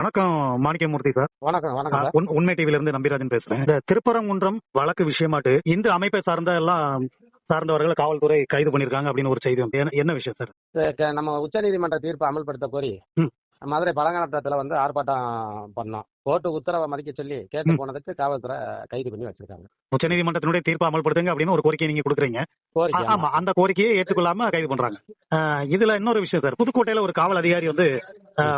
வணக்கம் மாணிக்கமூர்த்தி சார். வணக்கம் வணக்கம் சார். உண்மை டிவில இருந்து நம்பிராஜன் பேசுறேன். இந்த திருப்பரங்குன்றம் வழக்கு விஷயமாட்டு இந்து அமைப்பை சார்ந்தவர்களை காவல்துறை கைது பண்ணிருக்காங்க அப்படின்னு ஒரு செய்தி வந்து என்ன விஷயம் சார்? நம்ம உச்சநீதிமன்ற தீர்ப்பை அமல்படுத்த கோரி மதுரை பழங்கானத்துல ஆர்ப்பாட்டம் பண்ணோம். கோர்ட்டு உத்தரவை மதிக்க சொல்லி கேட்டு போனதுக்கு காவல்துறை கைது பண்ணி வச்சிருக்காங்க. உச்சநீதிமன்றத்தினுடைய தீர்ப்பை அமல்படுத்துங்க அப்படின்னு ஒரு கோரிக்கை நீங்க கொடுக்குறீங்க. ஆமா, அந்த கோரிக்கையை ஏற்றுக்கொள்ளாம கைது பண்றாங்க. இதுல இன்னொரு விஷயம் சார், புதுக்கோட்டையில ஒரு காவல் அதிகாரி வந்து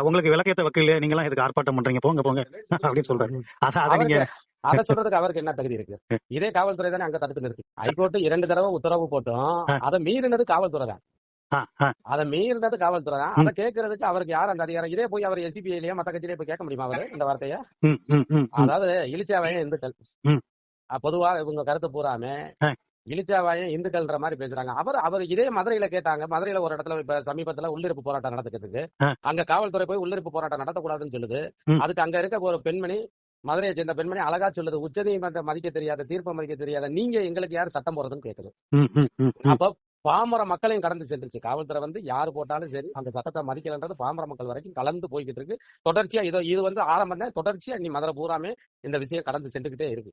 உங்களுக்கு விளக்கத்தை வைக்கல, நீங்க எல்லாம் இதுக்கு ஆர்ப்பாட்டம் பண்றீங்க, போங்க போங்க அப்படின்னு சொல்றாங்க. அதை சொல்றதுக்கு அவருக்கு என்ன தகுதி இருக்கு? இதே காவல்துறை தானே அங்க தடுத்து நிறுத்தி ஹைகோர்ட் 2 தடவை உத்தரவு போட்டோம். அதை மீறினது காவல்துறை தான். அதை மீறினது காவல்துறை தான். அதை கேட்கறதுக்கு அவருக்கு யார் அந்த அதிகாரம்? இதே போய் அவர் எஸ்பிஐலயே மத்த கட்சியிலே போய் கேட்க முடியுமா அவரு இந்த வார்த்தைய? அதாவது இளிச்சாவாயம் இந்துக்கள் பொதுவா இவங்க கருத்து பூராமே இளிச்சாவாயம் இந்துக்கள்ன்ற மாதிரி பேசுறாங்க. அவர் இதே மதுரையில கேட்டாங்க. மதுரையில ஒரு இடத்துல இப்ப சமீபத்துல உள்ளிருப்பு போராட்டம் நடத்துக்கிறதுக்கு அங்க காவல்துறை போய் உள்ளிருப்பு போராட்டம் நடத்தக்கூடாதுன்னு சொல்லுது. அதுக்கு அங்க இருக்க ஒரு பெண்மணி, மதுரையை சேர்ந்த பெண்மணி அழகா சொல்லுது, உச்சநீதிமன்றம் மதிக்க தெரியாத, தீர்ப்பை மதிக்க தெரியாத நீங்க எங்களுக்கு யாரு சட்டம் போறதுன்னு கேக்குது. அப்ப பாமர மக்களையும் கடந்து சென்றுச்சு. காவல்துறை வந்து யாரு போட்டாலும் சரி அந்த சட்டத்தை மதிக்கலன்றது பாமர மக்கள் வரைக்கும் கலந்து போய்கிட்டு இருக்கு. தொடர்ச்சியா இது வந்து ஆரம்பம் தான். தொடர்ச்சியா நீ மதுரை பூராமே இந்த விஷயம் கடந்து சென்றுகிட்டே இருக்கு.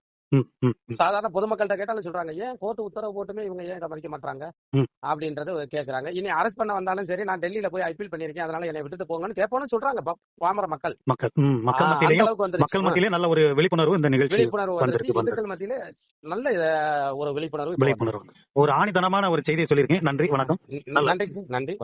சாதாரண பொதுமக்கள்கிட்ட கேட்டாலும் சொல்றாங்க, ஏன் கோர்ட்டு உத்தரவு போட்டுமே இவங்க ஏன் இதை மதிக்க மாட்டாங்க அப்படின்றது கேக்குறாங்க. இனி அரெஸ்ட் பண்ண வந்தாலும் சரி, நான் டெல்லியில போய் அப்பீல் பண்ணிருக்கேன், அதனால என்னை விட்டுட்டு போங்கன்னு கேட்போம்னு சொல்றாங்க பாமர மக்கள். மக்கள் மத்தியிலே நல்ல ஒரு விழிப்புணர்வு இந்த நிகழ்ச்சி வந்துருச்சு. இந்துக்கள் மத்தியிலே நல்ல ஒரு விழிப்புணர்வு. ஒரு ஆணித்தனமான ஒரு செய்தியை சொல்லியிருக்கேன். நன்றி, வணக்கம். நன்றி.